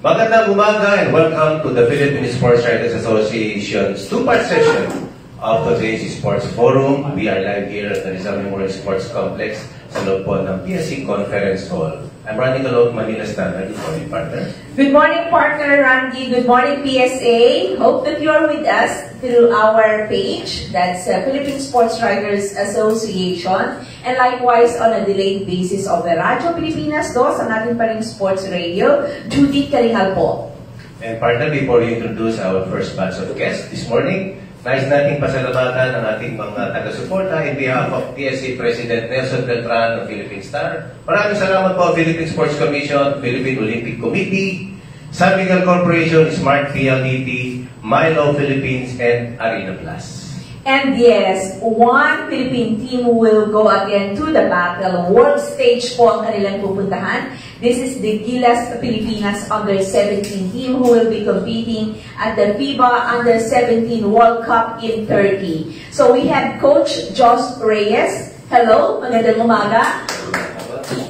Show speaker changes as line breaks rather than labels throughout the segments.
Magandang umaga and welcome to the Philippine Sports Writers Association's two-part session of today's Sports Forum. We are live here at the Rizal Memorial Sports Complex sa loob po ng PSC Conference Hall. I'm running along Manila Standard. Good morning, partner.
Good morning, partner Randy. Good morning, PSA. Hope that you are with us through our page. That's Philippine Sports Writers Association. And likewise, on a delayed basis of the Radyo Pilipinas 2 sa natin pa rin sports radio, Judith Karingal po.
And partner, before you introduce our first batch of guests this morning, nais nating pasalamatan ang ating mga taga-suporta in behalf of PSA President Nelson Beltran ng Philippine Star. Maraming salamat po Philippine Sports Commission, Philippine Olympic Committee, San Miguel Corporation, Smart PLDT, Milo Philippines, and Arena Plus.
And yes, one Philippine team will go again to the battle. World stage po ang kanilang pupuntahan. This is the Gilas Pilipinas Under-17 team who will be competing at the FIBA Under-17 World Cup in Turkey. So we have Coach Jos Reyes. Hello, magandang umaga.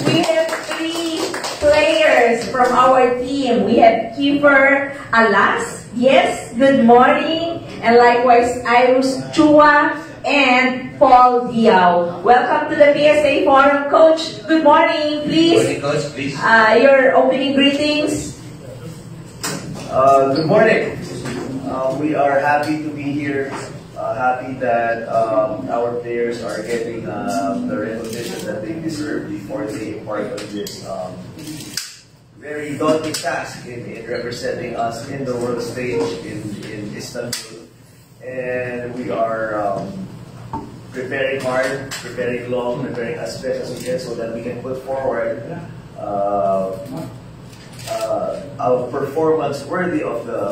We have 3 players from our team. We have Kiefer Alas. Yes, good morning. And likewise, Iris Chua and Paul Diao. Welcome to the PSA Forum, Coach. Good morning, please.
Good morning, Coach, please.
Your opening greetings.
Good morning. We are happy to be here. Happy that our players are getting the recognition that they deserve before they embark on this very daunting task in representing us in the world stage in Istanbul. And we are preparing hard, preparing long, preparing as best as we can so that we can put forward a performance worthy of the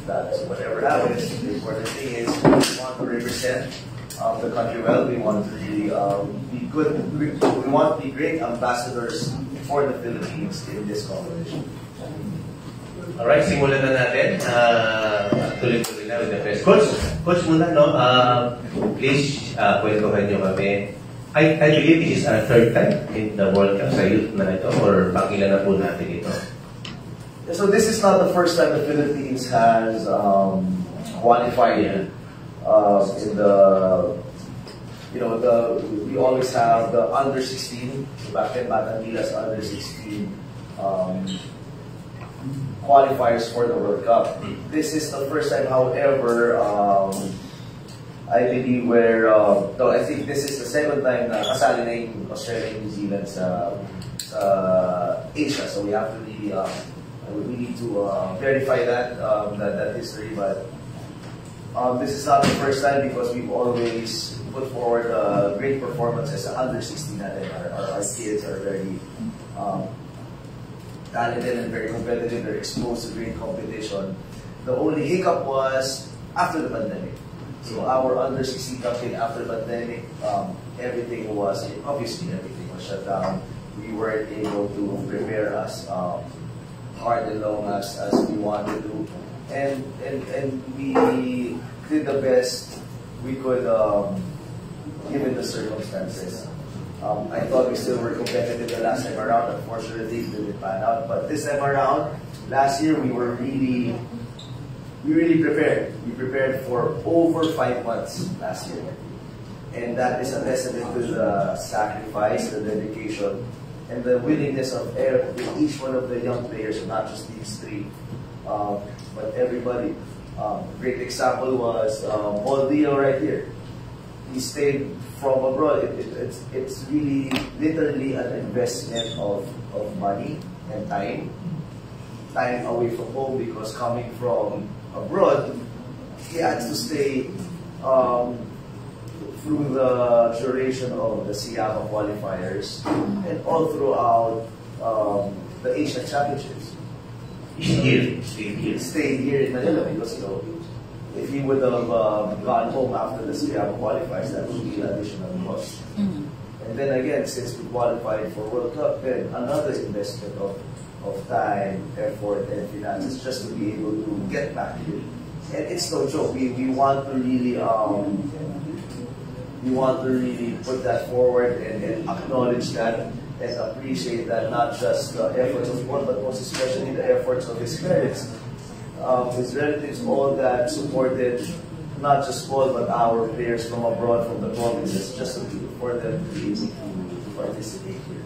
that. So whatever happens, the important thing is we want to represent the country well. We want to really be good. We want to be great ambassadors for the Philippines in this competition.
Alright, simulan na natin. Tuloy-tuloy na with the first. Coach muna, no? Please, kwentuhan nyo kami. I believe this is our third time in the World Cup sa youth na ito, or pangilan na po natin ito?
So this is not the first time the Philippines has qualified in the, we always have the under-16, back then Batangilas under-16, qualifiers for the World Cup. This is the first time, however, I believe where, no, I think this is the second time na kasali na yung Australia and New Zealand sa Asia. So we have to really, we need to verify that history. But this is not the first time because we've always put forward great performances under 16 natin. Our kids are very talented and very competitive. They're exposed to great competition. The only hiccup was after the pandemic. So our under-16 campaign after the pandemic, everything was shut down. We weren't able to prepare us hard and long as we wanted to, and we did the best we could given the circumstances. I thought we still were competitive the last time around. Unfortunately, it didn't pan out. But this time around, last year we really prepared. We prepared for over 5 months last year, and that is a testament to the sacrifice, the dedication, and the willingness of each one of the young players, not just these 3, but everybody. Great example was Paul Dio right here. He stayed from abroad. It's really literally an investment of money and time away from home, because coming from abroad, he had to stay through the duration of the Siyama qualifiers and all throughout the Asian Championships. Stayed here in Manila because if he would have gone home after the Siyama qualifiers, that would be an additional cost. And then again, since we qualified for World Cup, then another investment of time, effort, and finances just to be able to get back here. And it's no joke. We want to really put that forward and acknowledge that and appreciate that not just the efforts of Paul, but most especially the efforts of his parents. His relatives, all that supported not just Paul, but our players from abroad, from the provinces, just for them to be able to participate here.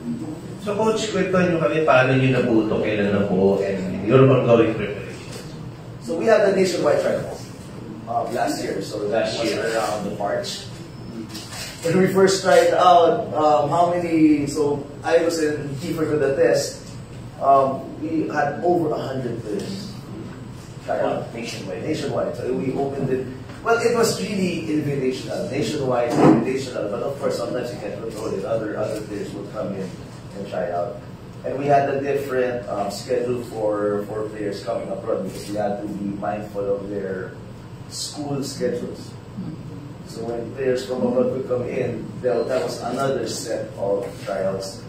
So Coach, kwento nyo kami paano nyo nabuto, kailan nabuo, and your ongoing preparations.
So we had the nationwide trials last year, so that
Last
was
year.
around the March. When we first tried out, so I was in Kiefer for the test, we had over 100 players try out nationwide. So we opened it. Well, it was really invitational, nationwide invitational, but of course sometimes you can't control it. Other players would come in and try out. And we had a different schedule for players coming abroad because we had to be mindful of their school schedules. So when players from abroad would come in, that was another set of tryouts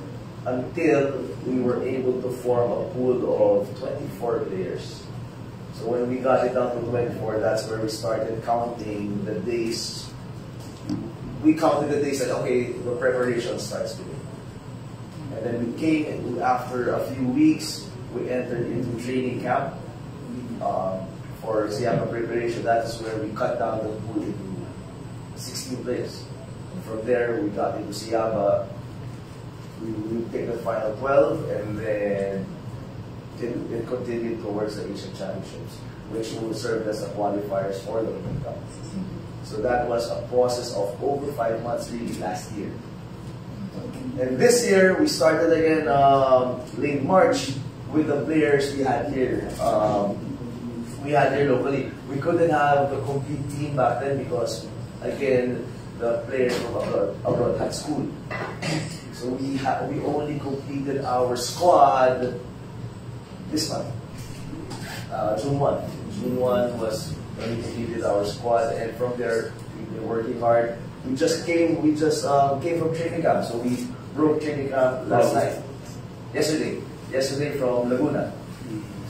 until we were able to form a pool of 24 players. So when we got it down to 24, that's where we started counting the days. We counted the days that, okay, the preparation starts today. And then we came, and after a few weeks, we entered into training camp for Siaka preparation. That is where we cut down the pool into 16 players. And from there, we got into Siaba. We take the final 12, and then it continued towards the Asian Championships, which will serve as the qualifiers for the World Cup. So that was a process of over 5 months, really, last year. And this year, we started again late March with the players we had here. We had here locally. We couldn't have the complete team back then because, again, the players from abroad had school. So we only completed our squad this month, June 1. June 1 was when we completed our squad, and from there we've been working hard. We just came from training camp, so we broke training camp last night, yesterday from Laguna.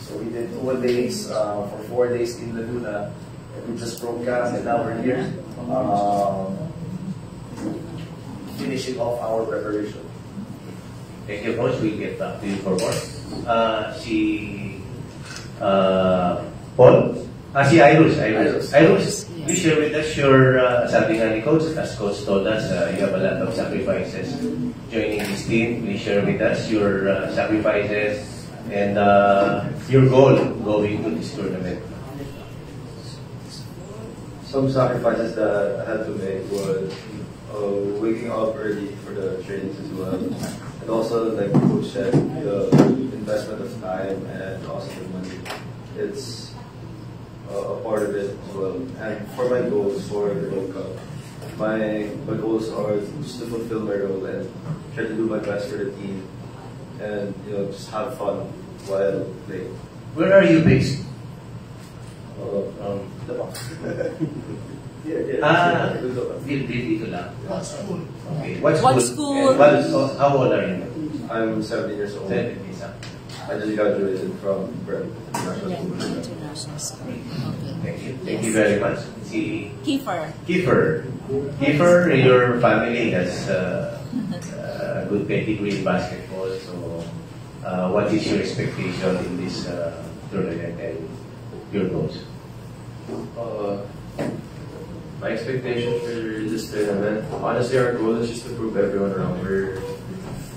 So we did 2 days for 4 days in Laguna, and we just broke camp, and now we're here finishing off our preparation.
Thank you, Coach. We'll get back to you for more. Paul? Si Irus, you share with us your, sabi nga ni Coach, as Coach told us, you have a lot of sacrifices joining this team. Please share with us your sacrifices and your goal going to this tournament.
Some sacrifices that I had to make was waking up early for the trainings as well. And also, like Coach said, the investment of time and also the money. It's a part of it as well. And for my goals for the World Cup, my goals are just to fulfill my role and try to do my best for the team, and just have fun while playing.
Where are you based? Dito lang. Okay. What school? How old are you?
I'm 17 years old.
17 years old.
I just graduated from Brent
International School. Okay.
Thank you very much.
Kiefer,
your family has a good pedigree in basketball. So, what is your expectation in this tournament and your goals?
My expectation for this tournament, honestly, our goal is just to prove everyone wrong. We're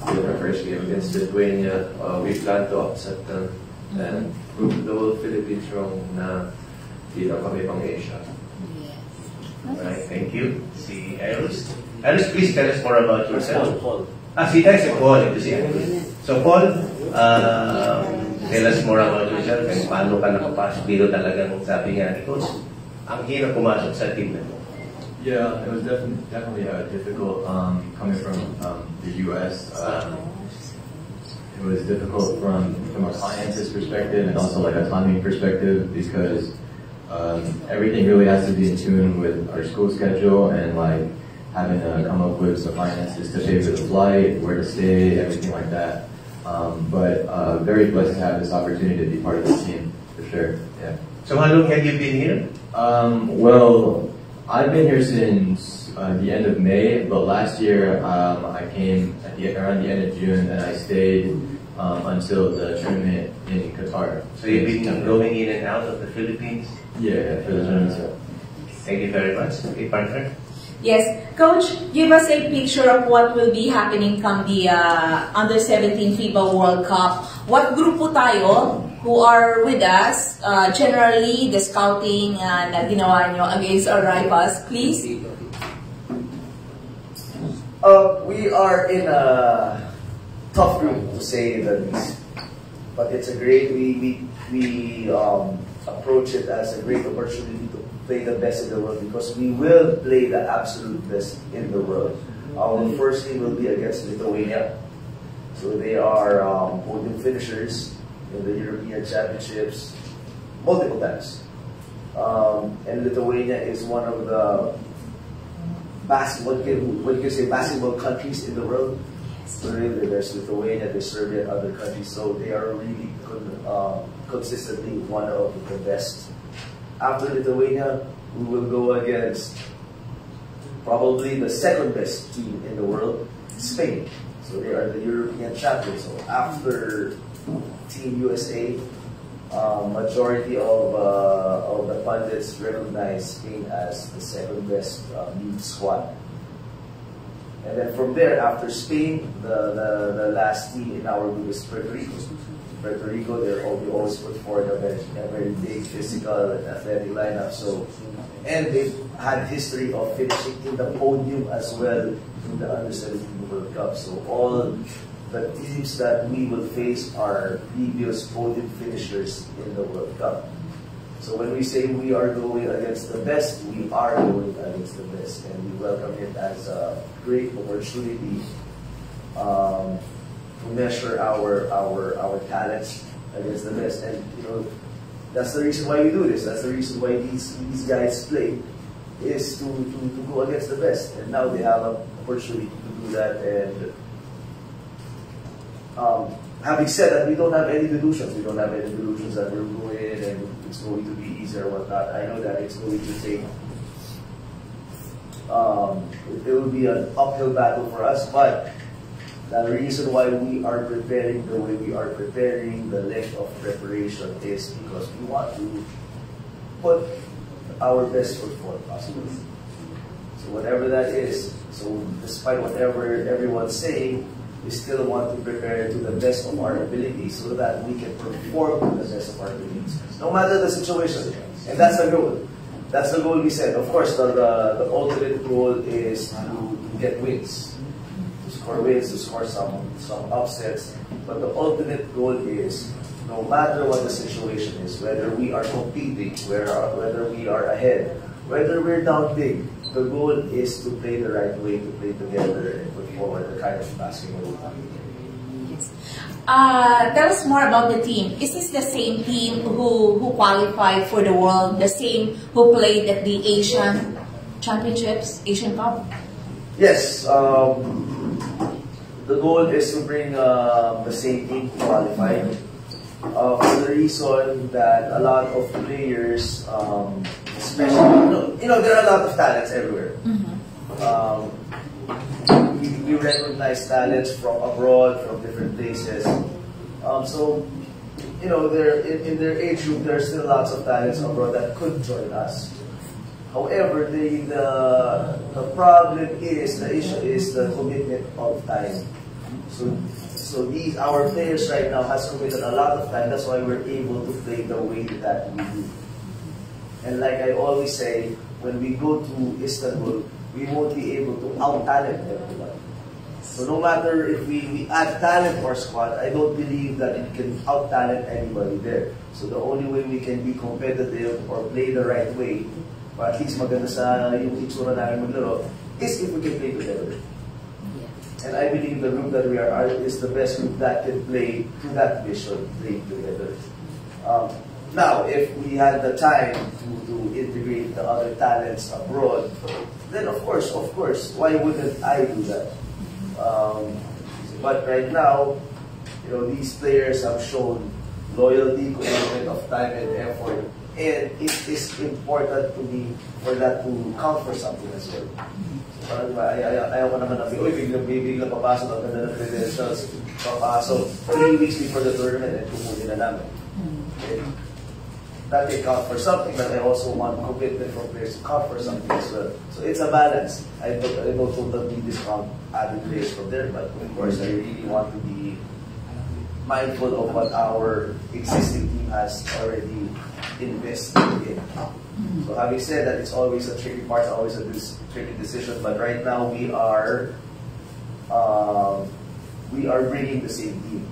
doing our first game against Lithuania. We plan to upset them and prove the whole Philippines wrong na di lang kami pang Asia.
Alright, thank you. Si Iris. Iris, please tell us more about yourself.
Paul.
Si Paul. Ito si Iris. So Paul, tell us more about yourself and paano ka nakapasok dito talagang sabi nga ni Coach. Ang hirap pumasok sa team na mo.
Yeah, it was definitely difficult coming from the U.S. It was difficult from a finances perspective and also like a timing perspective because everything really has to be in tune with our school schedule and like having to come up with the finances to pay for the flight, where to stay, everything like that. But very blessed to have this opportunity to be part of this team for sure. Yeah.
So how long have you been here?
Well, I've been here since the end of May, but last year I came, I around the end of June, and I stayed until the tournament in Qatar.
So you've been going in and out of the Philippines?
Yeah, for the tournament.
Thank you very much. Okay, partner.
Yes, Coach, give us a picture of what will be happening come the Under-17 FIBA World Cup. What group po tayo who are with us? Generally, the scouting na ginawa nyo against our rivals, please.
We are in a tough group, to say the least. But it's a great, we approach it as a great opportunity to play the best in the world, because we will play the absolute best in the world. Our first game will be against Lithuania. So they are podium finishers in the European Championships multiple times. And Lithuania is one of the basketball countries in the world. So really, there's Lithuania, there's Serbia, and other countries. So they are really consistently one of the best. After Lithuania, we will go against probably the second best team in the world, Spain. So they are the European champions. So after Team USA, majority of the pundits recognize Spain as the second best league squad. And then from there, after Spain, the last team in our group is Puerto Rico. Puerto Rico, we always put forward a very big physical and athletic lineup. So, and they've had history of finishing in the podium as well in the Under-17 World Cup. So all the teams that we will face are previous podium finishers in the World Cup. So when we say we are going against the best, we are going against the best, and we welcome it as a great opportunity to measure our talents against the best. And you know, that's the reason why we do this. That's the reason why these guys play, is to go against the best. And now they have an opportunity to do that. And having said that, we don't have any delusions. We don't have any delusions that we're going in and it's going to be easy or whatnot. I know that it's going to take, it will be an uphill battle for us, but the reason why we are preparing the way we are preparing, the length of preparation, is because we want to put our best foot forward possible. So whatever that is, so despite whatever everyone's saying, we still want to prepare to the best of our ability so that we can perform to the best of our abilities, no matter the situation. And that's the goal. That's the goal we set. Of course, the ultimate goal is to get wins, to score wins, to score some upsets. But the ultimate goal is, no matter what the situation is, whether we are competing, whether we are ahead, whether we're down big, the goal is to play the right way, to play together and put forward the kind of basketball we want.
Yes. Tell us more about the team. Is this the same team who qualified for the World, the same who played at the Asian Championships, Asian Cup?
Yes. The goal is to bring the same team to qualify. For the reason that a lot of players, especially, there are a lot of talents everywhere. We recognize talents from abroad, from different places. So, they're in their age group, there's still lots of talents abroad that could join us. However, the problem is, the issue is the commitment of time. So our players right now has committed a lot of time. That's why we're able to play the way that we do. And like I always say, when we go to Istanbul, we won't be able to out-talent everyone. So no matter if we add talent to our squad, I don't believe that it can out-talent anybody there. So the only way we can be competitive or play the right way, or at least maganda sa yung itsura namin maglaro, is if we can play together. And I believe the group that we are is the best group that can play to that vision, playing together. Now, if we had the time to integrate the other talents abroad, then of course, why wouldn't I do that? But right now, these players have shown loyalty, commitment of time and effort. And it is important to me for that to count for something as well. So, parang diba, ayaw ko naman na, biglang papasok, ang ganda ng credentials, papasok 3 weeks before the tournament and tumuhin na namin. Okay? That they count for something, but I also want commitment from players to count for something as well. So it's a balance. I don't totally discount added players from there, but of course I really want to be mindful of what our existing team has already invested in. So having said that, it's always a tricky part, always a tricky decision, but right now we are bringing the same team.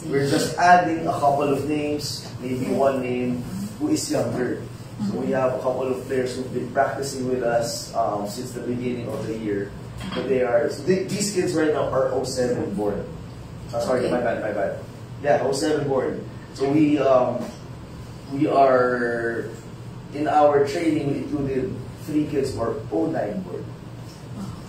We're just adding a couple of names, maybe one name who is younger. So we have a couple of players who've been practicing with us since the beginning of the year. But these kids right now are 07 born. Sorry, my bad. Yeah, 07 born. So we are, in our training, we included 3 kids who are 09 born.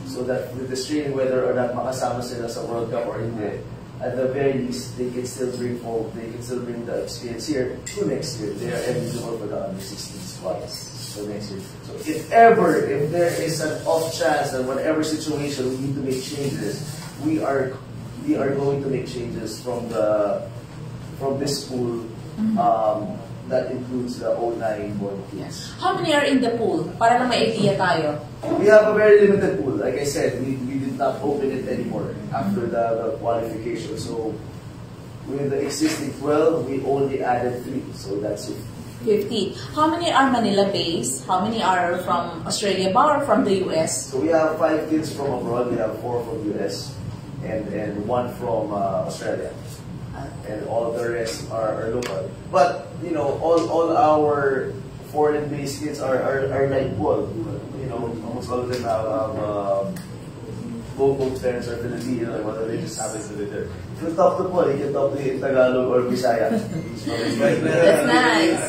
So that with this training, whether or not makasama sila sa World Cup or hindi, at the very least, they can still bring the experience here to next year. They are eligible for the under-16 squad for next year. So if there is an off chance that whatever situation we need to make changes, we are going to make changes from this school. That includes the 09 born kids.
How many are in the pool? Para na may idea tayo.
We have a very limited pool. Like I said, we did not open it anymore after the qualification. So with the existing 12, we only added 3. So that's it.
50. How many are Manila-based? How many are from Australia or from the US?
So we have 5 kids from abroad. We have 4 from US and 1 from Australia. And all the rest are local. But you know, all our foreign-based kids are like Paul. You know, almost all of them have both parents are Filipino, and whether they just happen to be there. If you talk to Paul, you can talk to him in Tagalog or Bisaya.
That's nice.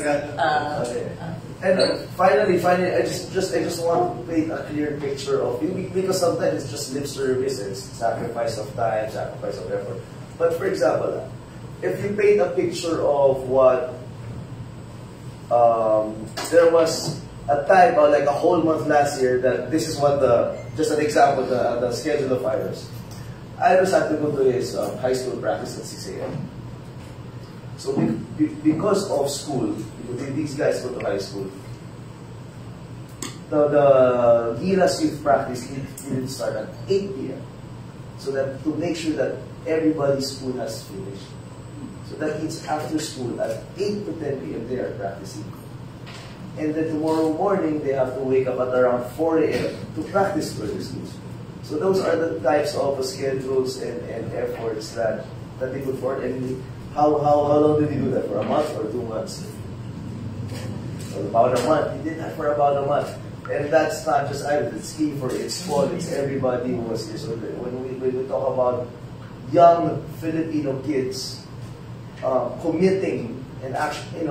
Okay. And finally, I just want to paint a clear picture of it, because sometimes it's just lip service, it's sacrifice of time, sacrifice of effort. But for example, if you paint a picture of what there was a time, like a whole month last year, that this is what just an example, the schedule of Iris. Iris had to go to his high school practice at 6 a.m. So because of school, these guys go to high school, the Gilas youth practice didn't start at 8 p.m. So that to make sure that everybody's school has finished. So that means after school, at 8 to 10 p.m. they are practicing. And then tomorrow morning, they have to wake up at around 4 a.m. to practice for their schools. So those are the types of schedules and efforts that they put forward. And how long did he do that? For a month or 2 months? For about a month. He did that for about a month. And that's not just Iris, it's Kiefer, it's Paul, it's everybody who was here. So when we talk about young Filipino kids committing and actually,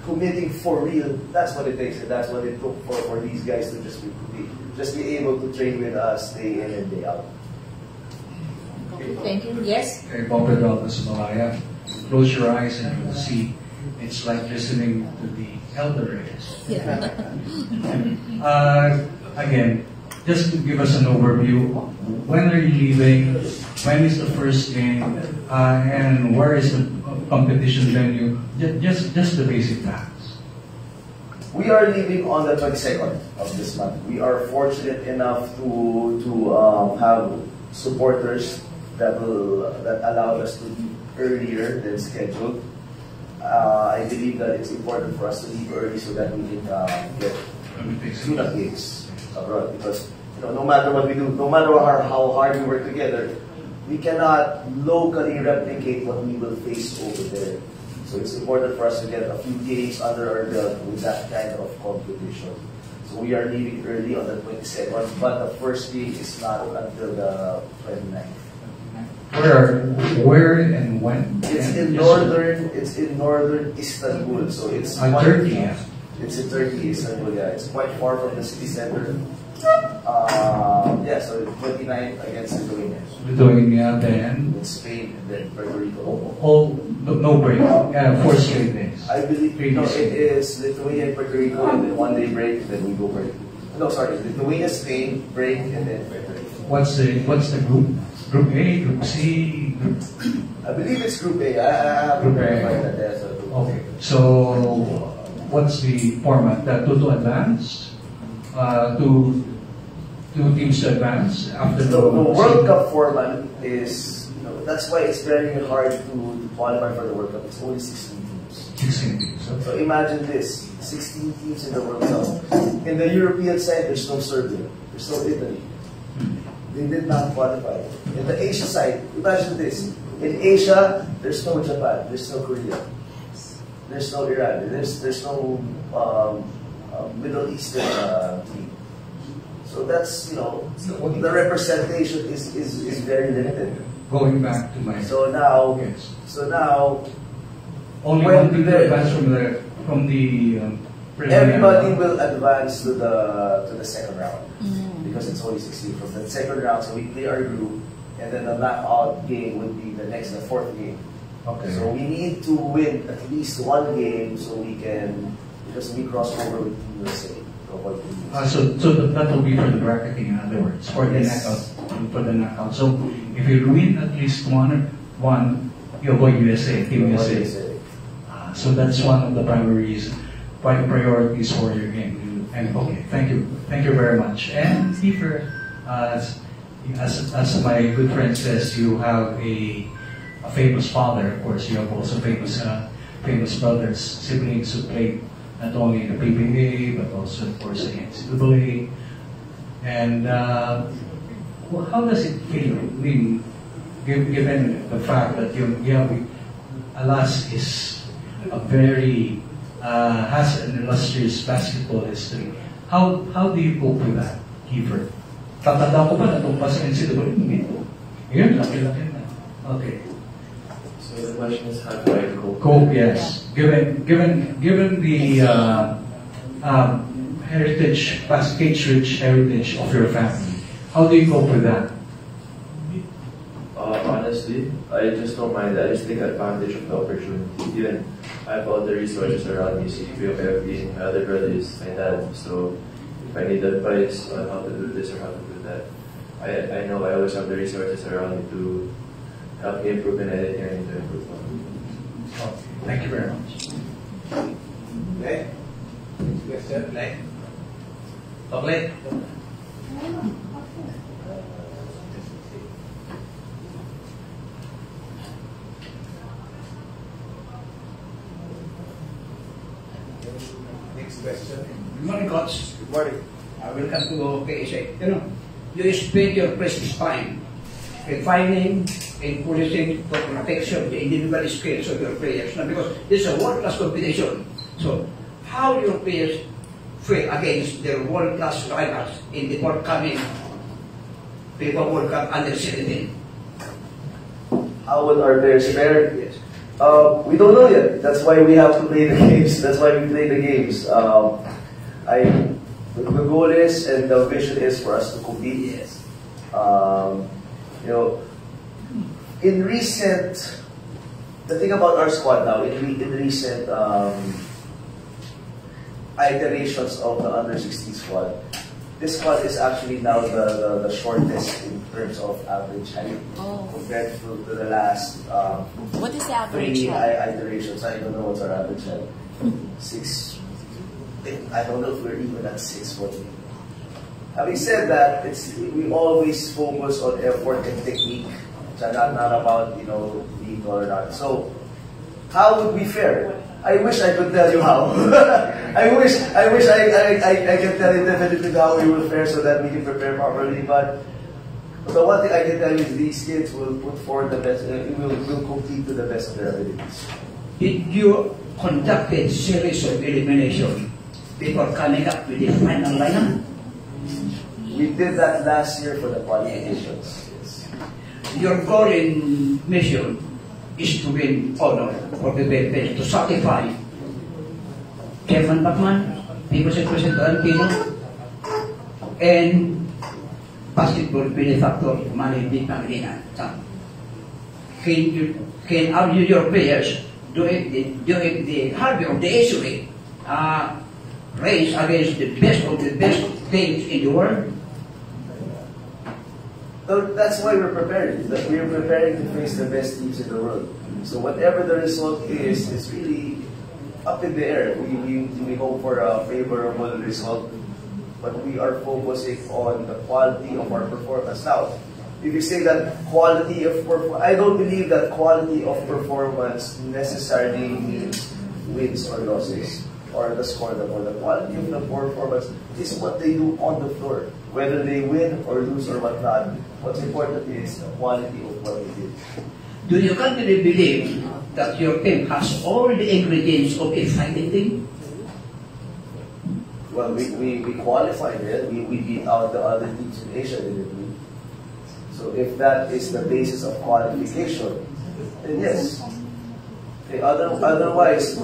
committing for real, that's what it takes, and that's what it took for these guys to just be able to train with us day in and day out.
Okay, thank you. Yes?
Okay, Bob Rodriguez, Malaya. Close your eyes and you'll see it's like listening to the elder race.
Yeah.
Again, just to give us an overview, when are you leaving? When is the first game? And where is the competition venue? Just the basic facts.
We are leaving on the 22nd of this month. We are fortunate enough to have supporters that allowed us to leave earlier than scheduled. I believe that it's important for us to leave early so that we can get tune-up gigs abroad, because no matter what we do, no matter how hard we work together, we cannot locally replicate what we will face over there. So it's important for us to get a few games under our belt with that kind of competition. So we are leaving early on the 22nd, but the first game is not until the 29th.
Where and when?
It's in northern Istanbul, so it's
Turkey.
It's in Turkey, Istanbul. Yeah, it's quite far from the city center. Yeah, so 29 against Lithuania.
Lithuania, then
Then Spain, and then Puerto Rico.
all no break. 4 straight days.
I believe no,
Previous
it
day.
is Lithuania and Puerto Rico, and then 1 day break, then we go Puerto Rico. No, sorry, Lithuania, Spain, break, and then Puerto Rico.
What's the group? Group A, Group C, Group.
I believe it's Group A. I have to
Group A.
verify that. There's a group
Okay. So what's the format? Two to advance, two teams to advance after
The World Cup format is, that's why it's very hard to qualify for the World Cup. It's only 16 teams.
16 teams.
So imagine this, 16 teams in the World Cup. In the European side, there's no Serbia, there's no Italy. They did not qualify. In the Asia side, imagine this. In Asia, there's no Japan, there's no Korea, there's no Iran, there's no Middle Eastern team. So that's, the representation is very limited.
Going back to my
So now,
yes. Only
when
one team to
the-
advance from the
everybody will advance to the second round because it's only 16 from the second round. So we play our group, and then the knockout game would be the 4th game.
Okay.
So we need to win at least 1 game so we can, because we cross over with Team USA.
So that will be for the bracketing, in other words, for the
Yes.
knockout. So if you win at least one, you'll go USA, Team USA. So that's one of the priorities for your game. And okay, thank you very much. And Kiefer, as my good friend says, you have a famous father. Of course, you have also famous brothers, siblings who played not only in the PBA but also, of course, in NCAA. And how does it feel? I mean, given the fact that Alas is a very has an illustrious basketball history. How do you cope with that, Kiefer? Tatanda ko pa natong pa sa NCAA. Yun, laki-laki na. Okay.
So the question is, how do I cope?
Cope, yes. Given the heritage, basketball-rich heritage of your family, how do you cope with that?
Honestly, I just don't mind. I just take advantage of the opportunity. Even I have all the resources around me. So we have everything. My other brother is my dad. So if I need advice on how to do this or how to do that, I know I always have the resources around me to help me improve in anything I need to improve on.
Thank you very much.
Okay. Next question, Blake. Blake. Next question.
Good morning, Coach.
Good morning.
Welcome to KSA. You spend your precious time refining and policing for protection the individual skills of your players. Now, because this is a world-class competition. So, how do your players feel against their world-class rivals in the forthcoming FIFA World Cup under 17?
How will our players fare?
Yes.
We don't know yet. That's why we have to play the games. That's why we play the games. The goal is, and the vision is for us to compete.
Yes.
In recent, the thing about our squad now, in recent iterations of the under-16 squad, this squad is actually now the shortest in terms of average height compared to the last
What is the average
3
height?
iterations. I don't know what's our average height. 6. I don't know if we're even at 6 foot. Having said that, we always focus on effort and technique. It's not about being tall or not. So, how would we fare? I wish I could tell you how. I wish I can tell you definitely how we will fare so that we can prepare properly. But the one thing I can tell you is these kids will put forward the best. Will compete to the best of their abilities.
Did you conduct a series of elimination before coming up with the final lineup?
We did that last year for the qualifications. Yes.
Your goal in mission is to win honor for the PBA, to satisfy Chairman Bachman, People's President Alpino, and basketball benefactor Manny Di Pangilinan. Can your players during the hardware of the history race against the best of the best teams in the world?
So that's why we're preparing. That we're preparing to face the best teams in the world. So whatever the result is, it's really up in the air. We hope for a favorable result, but we are focusing on the quality of our performance. Now, if you say that quality of performance, I don't believe that quality of performance necessarily means wins or losses or the score. The quality of the performance is what they do on the floor. Whether they win or lose or whatnot, what's important is the quality of what they did.
Do you continue believe that your team has all the ingredients of a fighting team?
Well, we qualified it. We beat out the other teams in Asia, didn't we? So if that is the basis of qualification, then yes. Okay, otherwise,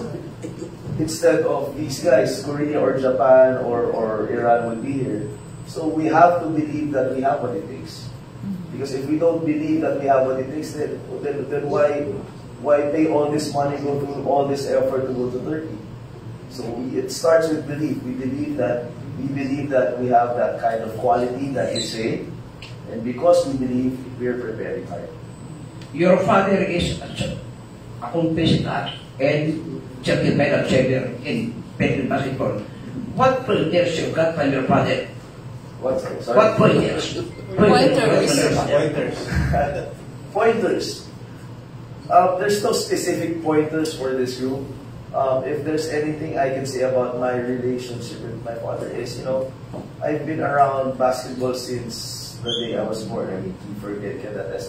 instead of these guys, Korea or Japan or Iran would be here. So we have to believe that we have what it takes. Because if we don't believe that we have what it takes, then why pay all this money, go through all this effort to go to Turkey? So it starts with belief. We believe that we have that kind of quality that you say, and because we believe, we are preparing hard.
Your father is accomplished and certified observer in Philippine basketball. What pointers you got from your father?
What
pointers?
Pointers.
Pointers. There's no specific pointers for this group. If there's anything I can say about my relationship with my father is, I've been around basketball since the day I was born. I mean, you forget that.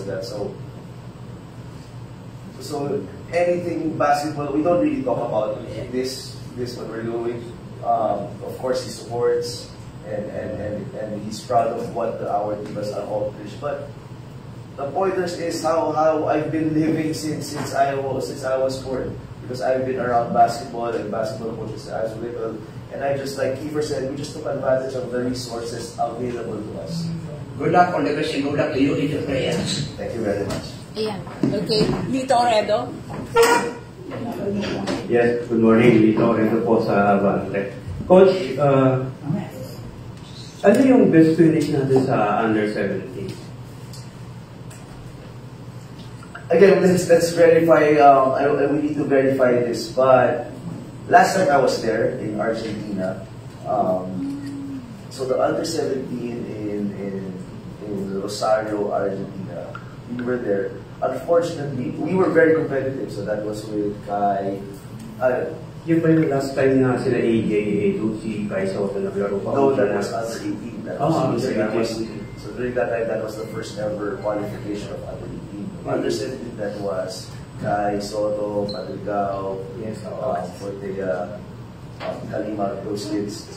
So anything basketball, we don't really talk about this what we're doing. Of course, he supports and he's proud of what our team has accomplished. But the pointers is how I've been living since I was born. Because I've been around basketball and basketball coaches as little, and I just, like Kiefer said, we just took advantage of the resources available to us.
Good luck on the best and good luck to you in your prayers.
Thank you very much.
Ayan. Okay. Lito Oredo.
Yes, good morning. Lito Oredo po sa Avante. Coach, ano yung best finish natin sa under 17?
Again, let's verify. We need to verify this. But last time I was there in Argentina, so the under 17 in Rosario, Argentina, we were there. Unfortunately, we were very competitive. So that was with Kai.
Yung ba yung last time na sila AJ, si Kai Soto naglaro pa?
No, that was under 18. That was, so during that time, that was the first ever qualification of under 18. Under 17, that was Kai Soto, Madrigao, Fortea, Kalima, those kids.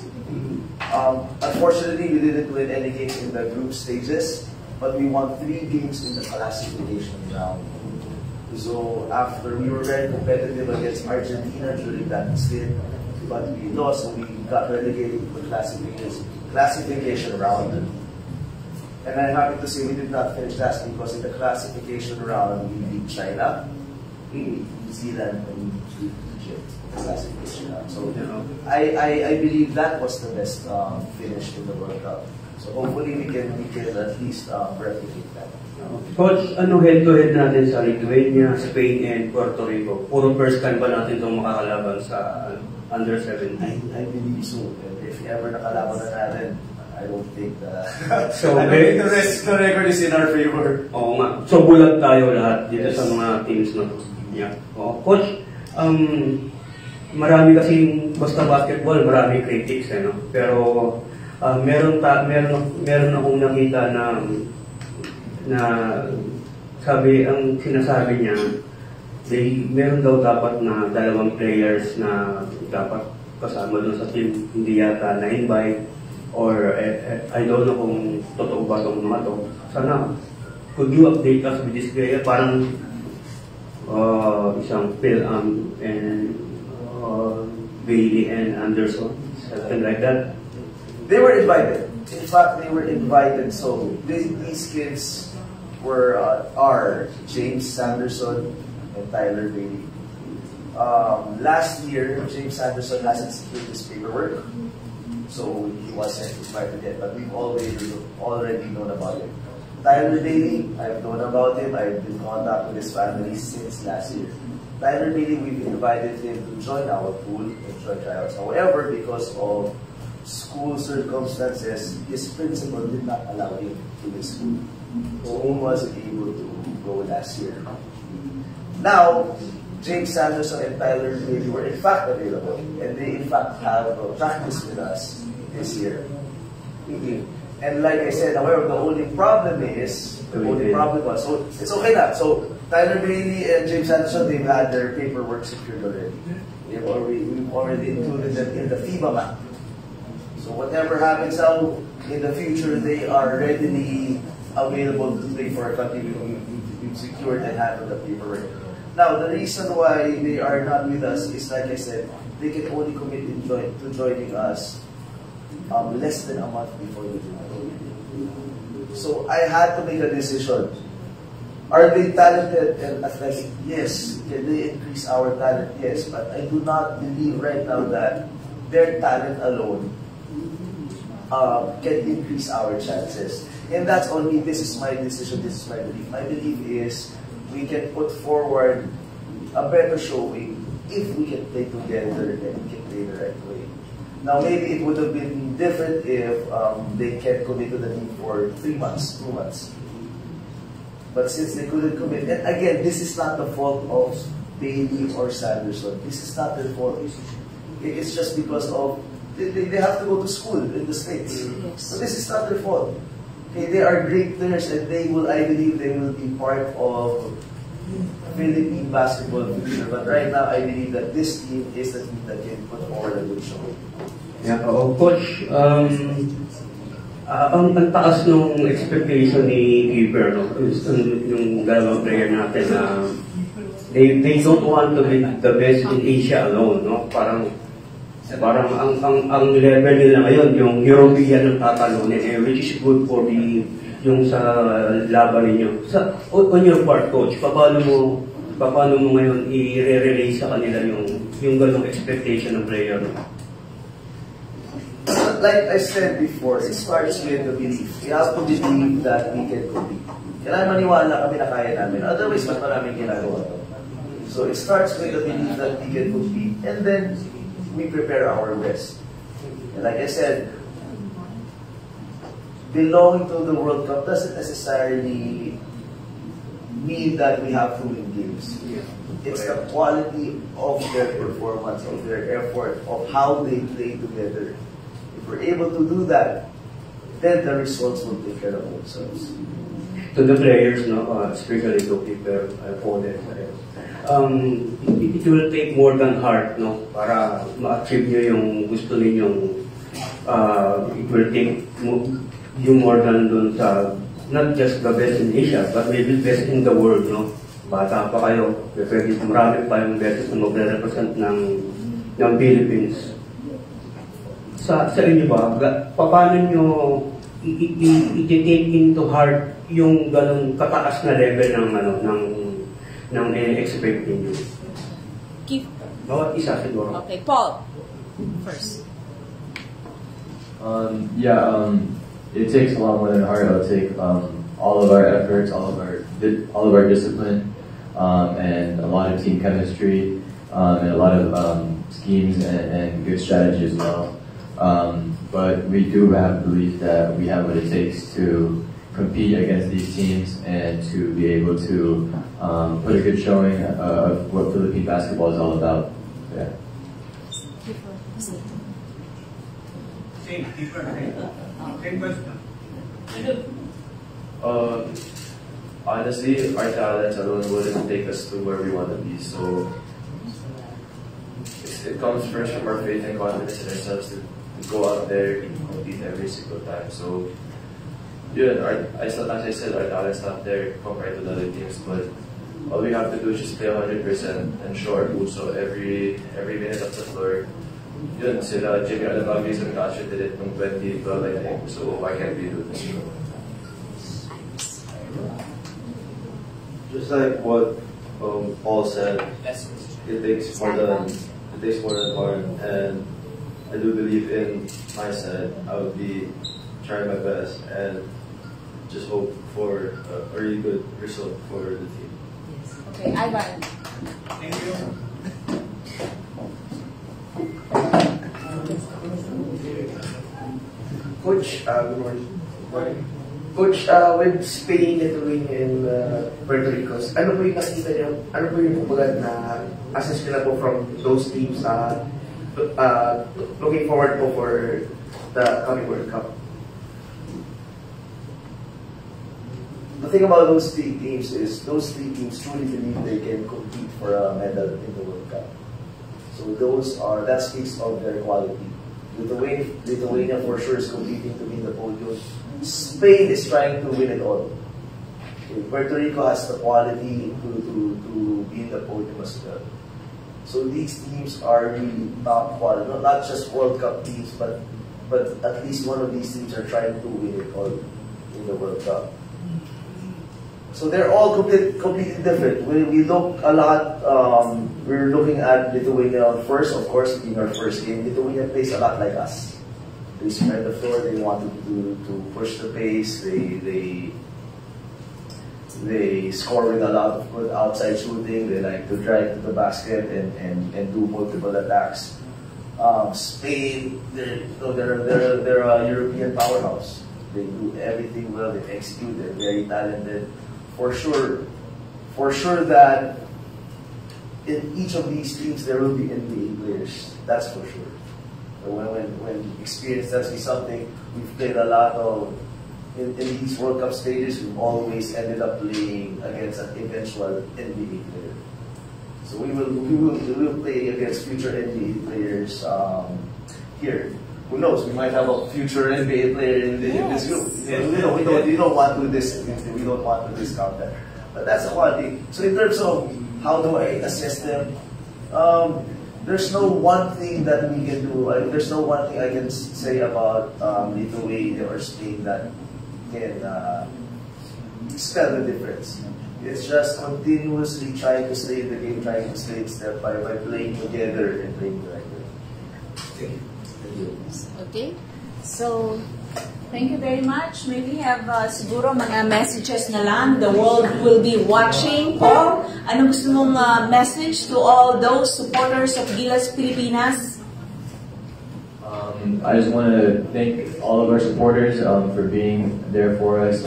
Unfortunately, we didn't win any games in the group stages, but we won 3 games in the classification round. So after, we were very competitive against Argentina during that stint, but we lost, so we got relegated to the classification round. And I'm happy to say we did not finish last because in the classification round, we beat China, New Zealand, and Egypt in the classification round. So I believe that was the best finish in the World Cup. So hopefully we can at least replicate that.
Coach, ano head-to-head natin sa Lithuania, Spain, and Puerto Rico? Puro first time ba natin itong makakalaban sa under 17?
I believe so. And if ever nakalaban na natin, I don't think
so,
I don't think the record is in our favor.
Oo nga. So bulag tayo lahat dito sa mga teams na to. Yeah. Coach, marami kasing basta basketball, marami critics, no? Pero meron akong nakita na ang sinasabi niya, meron daw dapat na 2 players na dapat kasama doon sa team, hindi yata na-invite or I don't know kung totoo ba itong mga to. Sana, could you update us with this player? Parang isang Phil and Bailey and Anderson, something like that.
They were invited. In fact, they were invited. So these kids are James Sanderson and Tyler Bailey. Last year, James Sanderson hasn't secured his paperwork, so he wasn't invited yet. But we've already known about him. Tyler Bailey, I've known about him. I've been in contact with his family since last year. Tyler Bailey, we've invited him to join our pool and join tryouts. However, because of school circumstances, his principal did not allow him to the school. So he wasn't able to go last year. Now, James Sanderson and Tyler Bailey were in fact available, and they in fact have practiced with us this year. And like I said, however, the only problem was, so it's okay na. So Tyler Bailey and James Sanderson, they've had their paperwork secured already. We've already included them in the FIBA map. So whatever happens now in the future, they are readily available to play for a country. We've secured and handled the paperwork. Now, the reason why they are not with us is, like I said, they can only commit to joining us less than a month before the tournament. So I had to make a decision. Are they talented and athletic? Yes. Can they increase our talent? Yes. But I do not believe right now that their talent alone can increase our chances. And that's on me. This is my decision. This is my belief. My belief is we can put forward a better showing if we can play together and we can play the right way. Now, maybe it would have been different if they can't commit to the team for 3 months, 2 months. But since they couldn't commit, and again, this is not the fault of Bailey or Sanderson. This is not their fault. It's just because of they have to go to school in the States. Yes. So this is not their fault. Okay, they are great players, and I believe they will be part of Philippine basketball future. But right now, I believe that this team is the team that can put forward a good show.
Yeah, Coach, ang taas ng expectation ni Keeper, no? Yung dalawang player natin na they don't want to be the best in Asia alone, no? Parang ang level nila ngayon, yung European ang tatalunin, which is good for yung sa laban ninyo. On your part, Coach, paano mo ngayon i-relay sa kanila yung ganong expectation ng player?
Like I said before, it starts with the belief. We have to believe that we can compete. Kailangan maniwala kami na kaya namin. Otherwise, mas maraming ginagawa to. So it starts with the belief that we can compete, and then we prepare our best. And like I said, belonging to the World Cup doesn't necessarily mean that we have to win games. It's the quality of their performance, of their effort, of how they play together. If we're able to do that, then the results will take care of themselves.
To the players, no, especially to Keeper, opponents, it will take more than heart, no, para ma-achieve nyo yung gusto ninyong it will take you more than dun sa not just the best in Asia, but maybe best in the world, no. Bata pa kayo, pwede marami pa yung beses na magre-represent ng Philippines. Sa inyo ba, paano nyo i-take into heart yung ganong kataas na level ng expect ninyo?
Keep.
Bawat isa siguro.
Okay, Paul. First.
It takes a lot more than heart. It'll take all of our efforts, all of our discipline, and a lot of team chemistry, and a lot of schemes and good strategy as well. But we do have belief that we have what it takes to compete against these teams and to be able to put a good showing of what Philippine basketball is all about. Yeah.
Honestly, our talents alone wouldn't take us to where we want to be. So it comes first from our faith and confidence in ourselves to go out there and compete every single time. So as I said, our talent's not there compared to the other teams, but all we have to do is just play 100% and show our boots. So every minute of the floor, yun, sila Jimmy Alabagi and Natasha did it in 2012, I think. So why can't we do this? Just like what Paul said, it takes more than one, and I do believe in my side. I will be trying my best and just hope for a really good result for the team.
Okay, Ivan.
Thank you.
Coach, good morning. Coach, with Spain, Lithuania, and Puerto Rico, ano po yung nakita niyo, ano po yung kumbaga na assess niyo na po from those teams looking forward po for the coming World Cup?
The thing about those three teams is those three teams truly believe they can compete for a medal in the World Cup. So that speaks of their quality. Lithuania for sure is competing to win the podium. Spain is trying to win it all. Puerto Rico has the quality to be in the podium as well. So these teams are really top quality, not just World Cup teams, but at least one of these teams are trying to win it all in the World Cup. So they're all completely different. We look a lot, we're looking at Lithuania first, of course, in our first game. Lithuania plays a lot like us. They spread the floor, they want to push the pace, they score with a lot of good outside shooting, they like to drive to the basket and do multiple attacks. Spain, they're a European powerhouse. They do everything well, they execute, they're very talented. For sure that in each of these teams there will be NBA players. That's for sure. When experience tells me something, we've played a lot of in these World Cup stages. We've always ended up playing against an eventual NBA player. So we will play against future NBA players here. Who knows? We might have a future NBA player in this group. We don't want to discount that. But that's the quality. So in terms of how do I assess them, there's no one thing that we can do. There's no one thing I can say about Lithuania or Spain that can spell the difference. It's just continuously trying to stay in the game, trying to stay in step by playing together and playing the right way. Thank you.
Okay. So, thank you very much. May we have siguro mga messages na lang. The world will be watching. Paul, ano gusto mong message to all those supporters of Gilas Pilipinas?
I just want to thank all of our supporters for being there for us,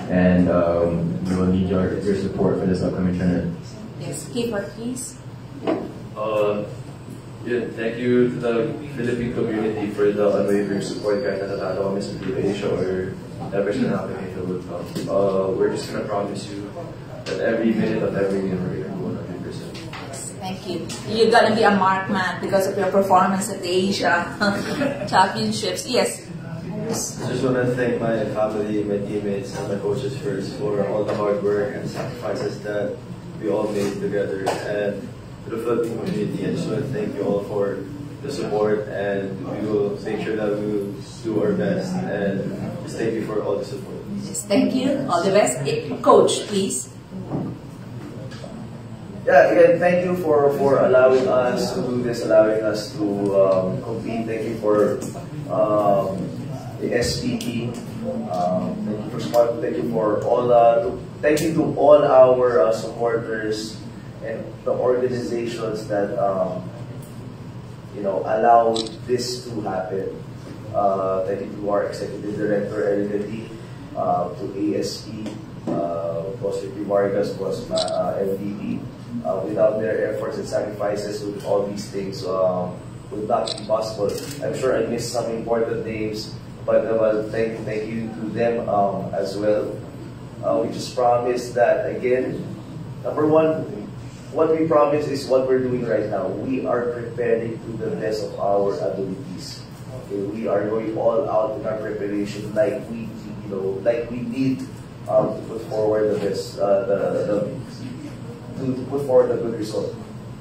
and we will need your support for this upcoming tournament.
Yes, Kiefer, please.
Yeah, thank you to the Philippine community for the unwavering support kahit natatalo kami sa Asia or never siya nakakita sa World Cup. We're just gonna promise you that every minute of every game we're gonna do 100%.
Thank you. You're gonna be a mark man because of your performance at the Asia Championships. Yes.
I just want to thank my family, my teammates, and my coaches first for all the hard work and sacrifices that we all made together. And to the Philippine community, I just want to thank you all for the support, and we will make sure that we will do our best. And just thank you for all the support.
Yes, thank you. All the best. Coach, please.
Yeah, again, thank you for allowing us to do this, allowing us to compete. Thank you for the SPT. Thank you for support. Thank you for all. Thank you to all our supporters and the organizations that allowed this to happen. Thank you to our executive director Eric Lee, to ASP, Boss Ricky Vargas, Boss MVP. Without their efforts and sacrifices, with all these things would not be possible. I'm sure I missed some important names, but thank you to them as well. We just promise that again. Number one, what we promise is what we're doing right now. We are preparing to the best of our abilities. Okay, we are going all out in our preparation, like we need to put forward the best, to put forward a good result.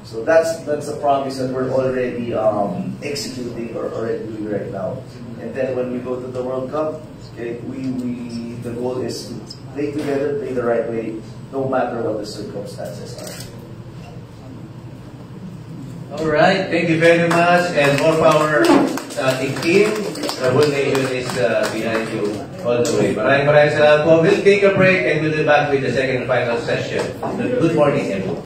So that's a promise that we're already executing or already doing right now. And then when we go to the World Cup, okay, the goal is to play together, play the right way, no matter what the circumstances are.
All right, thank you very much, and more power sa ating team. The whole nation is behind you all the way. Maraming salamat po. We'll take a break and we'll be back with the second and final session. Good morning, everyone.